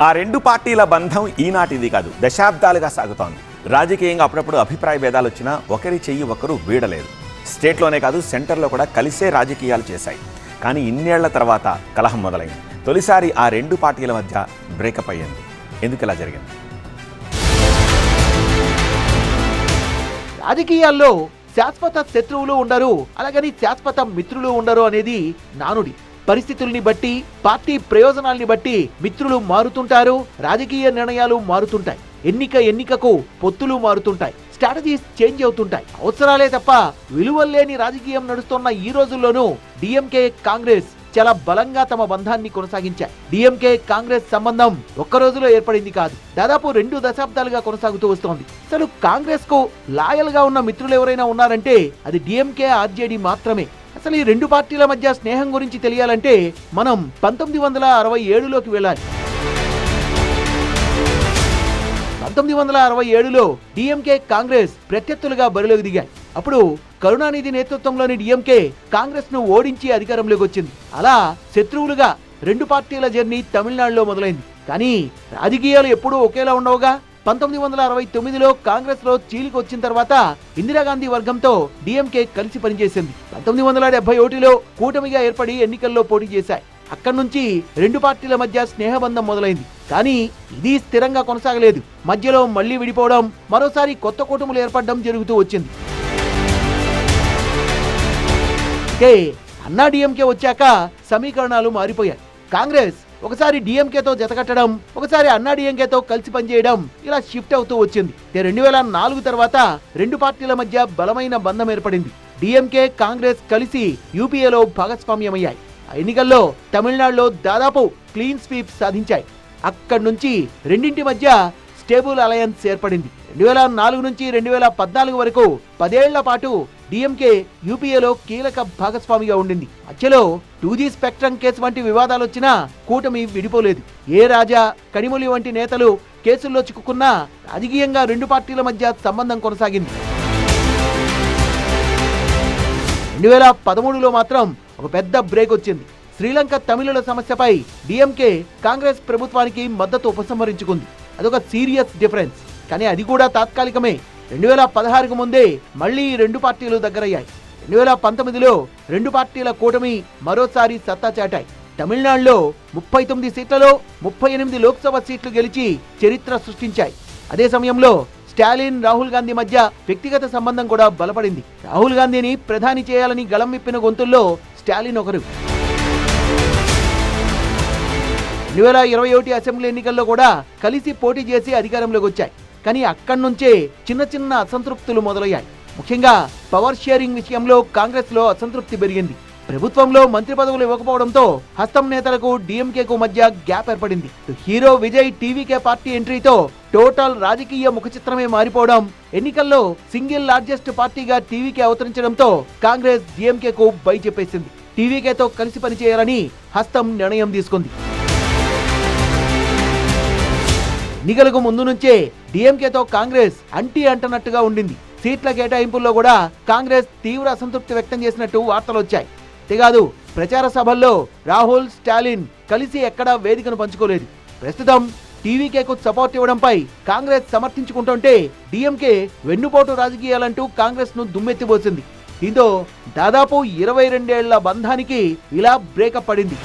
ఆ రెండు పార్టీల బంధం ఈనాటిది కాదు, దశాబ్దాలుగా సాగుతోంది. రాజకీయంగా అప్పుడప్పుడు అభిప్రాయ భేదాలు వచ్చినా ఒకరి చెయ్యి ఒకరు వీడలేదు. స్టేట్లోనే కాదు, సెంటర్లో కూడా కలిసే రాజకీయాలు చేశాయి. కానీ ఇన్నేళ్ల తర్వాత కలహం మొదలైంది. తొలిసారి ఆ రెండు పార్టీల మధ్య బ్రేకప్ అయ్యింది. ఎందుకు ఇలా జరిగింది? రాజకీయాల్లో శాశ్వత శత్రువులు ఉండరు, అలాగని శాశ్వత మిత్రులు ఉండరు అనేది నానుడి. పరిస్థితుల్ని బట్టి, పార్టీ ప్రయోజనాల్ని బట్టి మిత్రులు మారుతుంటారు, రాజకీయ నిర్ణయాలు మారుతుంటాయి, ఎన్నికకు పొత్తులు మారుతుంటాయి, స్ట్రాటజీస్ చేంజ్ అవుతుంటాయి. అవసరాలే తప్ప విలువల్లేని రాజకీయం నడుస్తున్న ఈ రోజుల్లోనూ డిఎంకే కాంగ్రెస్ చాలా బలంగా తమ బంధాన్ని కొనసాగించాయి. డిఎంకే కాంగ్రెస్ సంబంధం ఒక్క రోజులో ఏర్పడింది కాదు, దాదాపు 2 దశాబ్దాలుగా కొనసాగుతూ వస్తోంది. అసలు కాంగ్రెస్ కు లాయల్ గా ఉన్న మిత్రులు ఎవరైనా ఉన్నారంటే అది డిఎంకే, ఆర్జేడీ మాత్రమే. అసలు ఈ రెండు పార్టీల మధ్య స్నేహం గురించి తెలియాలంటే మనం 1967లోకి వెళ్ళాలి. 1967లో డిఎంకే కాంగ్రెస్ ప్రత్యర్థులుగా బరిలోకి దిగాయి. అప్పుడు కరుణానిధి నేతృత్వంలోని డిఎంకే కాంగ్రెస్ ను ఓడించి అధికారంలోకి వచ్చింది. అలా శత్రువులుగా రెండు పార్టీల జర్నీ తమిళనాడులో మొదలైంది. కానీ రాజకీయాలు ఎప్పుడూ ఒకేలా ఉండవుగా. 1969లో కాంగ్రెస్ లో చీలిక వచ్చిన తర్వాత ఇందిరాగాంధీ వర్గంతో డిఎంకే కలిసి పనిచేసింది. 1971లో కూటమిగా ఏర్పడి ఎన్నికల్లో పోటీ చేశాయి. అక్కడి నుంచి రెండు పార్టీల మధ్య స్నేహబంధం మొదలైంది. కానీ ఇది స్థిరంగా కొనసాగలేదు. మధ్యలో మళ్లీ విడిపోవడం, మరోసారి కొత్త కూటములు ఏర్పడడం జరుగుతూ వచ్చింది. అన్నా డిఎంకే వచ్చాక సమీకరణాలు మారిపోయాయి. కాంగ్రెస్ ఒకసారి డిఎంకేతో జతకట్టడం, ఒకసారి అన్నా డిఎంకేతో కలిసి పనిచేయడం, ఇలా షిఫ్ట్ అవుతూ వచ్చింది. 2004 తర్వాత రెండు పార్టీల మధ్య బలమైన బంధం ఏర్పడింది. డిఎంకే, కాంగ్రెస్ కలిసి యూపీఏలో భాగస్వామ్యమయ్యాయి. ఆ ఎన్నికల్లో తమిళనాడులో దాదాపు క్లీన్ స్వీప్ సాధించాయి. అక్కడి నుంచి రెండింటి మధ్య స్టేబుల్ అలయన్స్ ఏర్పడింది. 2004 నుంచి 2014 వరకు 10 ఏళ్ల పాటు డిఎంకే యూపీఏలో కీలక భాగస్వామిగా ఉండింది. మధ్యలో 2G స్పెక్ట్రమ్ కేసు వంటి వివాదాలు వచ్చినా కూటమి విడిపోలేదు. ఏ రాజా, కనిమొళి వంటి నేతలు కేసుల్లో చిక్కుకున్నా రాజకీయంగా రెండు పార్టీల మధ్య సంబంధం కొనసాగింది. 2013లో మాత్రం ఒక పెద్ద బ్రేక్ వచ్చింది. శ్రీలంక తమిళుల సమస్యపై డిఎంకే కాంగ్రెస్ ప్రభుత్వానికి మద్దతు ఉపసంహరించుకుంది. అదొక సీరియస్ డిఫరెన్స్. కానీ అది కూడా తాత్కాలికమే. 2016కు ముందే మళ్లీ రెండు పార్టీలు దగ్గరయ్యాయి. 2019లో రెండు పార్టీల కూటమి మరోసారి సత్తా చాటాయి. తమిళనాడులో 39 సీట్లలో 38 లోక్సభ సీట్లు గెలిచి చరిత్ర సృష్టించాయి. అదే సమయంలో స్టాలిన్, రాహుల్ గాంధీ మధ్య వ్యక్తిగత సంబంధం కూడా బలపడింది. రాహుల్ గాంధీని ప్రధాని చేయాలని గళం విప్పిన గొంతుల్లో స్టాలిన్ ఒకరు. 2021 అసెంబ్లీ ఎన్నికల్లో కూడా కలిసి పోటీ చేసి అధికారంలోకి వచ్చాయి. కానీ అక్కడి నుంచే చిన్న చిన్న అసంతృప్తులు మొదలయ్యాయి. ముఖ్యంగా పవర్ షేరింగ్ విషయంలో కాంగ్రెస్ లో అసంతృప్తి పెరిగింది. ప్రభుత్వంలో మంత్రి పదవులు ఇవ్వకపోవడంతో హస్తం నేతలకు డిఎంకేకు మధ్య గ్యాప్ ఏర్పడింది. హీరో విజయ్ టీవీకే పార్టీ ఎంట్రీతో టోటల్ రాజకీయ ముఖచిత్రమే మారిపోవడం, ఎన్నికల్లో సింగిల్ లార్జెస్ట్ పార్టీగా టీవీకే అవతరించడంతో కాంగ్రెస్ డిఎంకేకు బై చెప్పేసింది. టీవీకేతో కలిసి పనిచేయాలని హస్తం నిర్ణయం తీసుకుంది. ఎన్నికలకు ముందు నుంచే డిఎంకేతో కాంగ్రెస్ అంటనట్టుగా ఉండింది. సీట్ల కేటాయింపుల్లో కూడా కాంగ్రెస్ తీవ్ర అసంతృప్తి వ్యక్తం చేసినట్టు వార్తలు వచ్చాయి. అంతేకాదు ప్రచార సభల్లో రాహుల్, స్టాలిన్ కలిసి ఎక్కడా వేదికను పంచుకోలేదు. ప్రస్తుతం టీవీకేకు సపోర్ట్ ఇవ్వడంపై కాంగ్రెస్ సమర్థించుకుంటుంటే డిఎంకే వెన్నుపోటు రాజకీయాలంటూ కాంగ్రెస్ ను దుమ్మెత్తిపోసింది. దీంతో దాదాపు 22 ఏళ్ల బంధానికి ఇలా బ్రేకప్ పడింది.